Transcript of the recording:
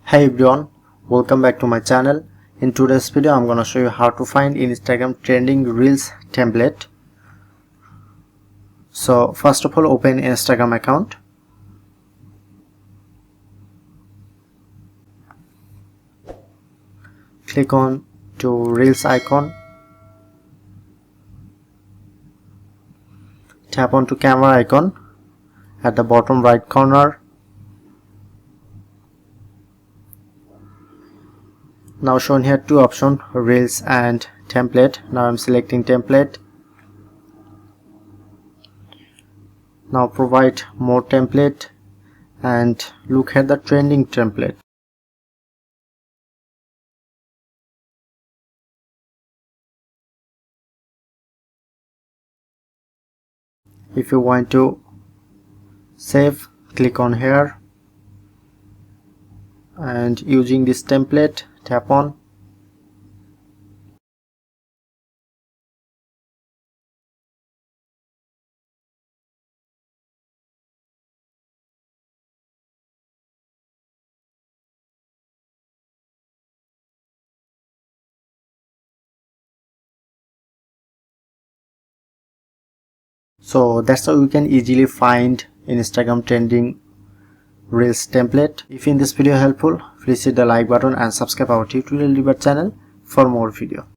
Hey everyone, welcome back to my channel. In today's video I'm gonna show you how to find Instagram trending reels template. So first of all, open Instagram account. Click on to reels icon. Tap on to camera icon at the bottom right corner. Now shown here two options, reels and template. Now I'm selecting template. Now provide more template and look at the trending template. If you want to save, click on here and using this template tap on. So that's how you can easily find Instagram trending reels template. If in this video helpful, please hit the like button and subscribe our tutorial debate channel for more video.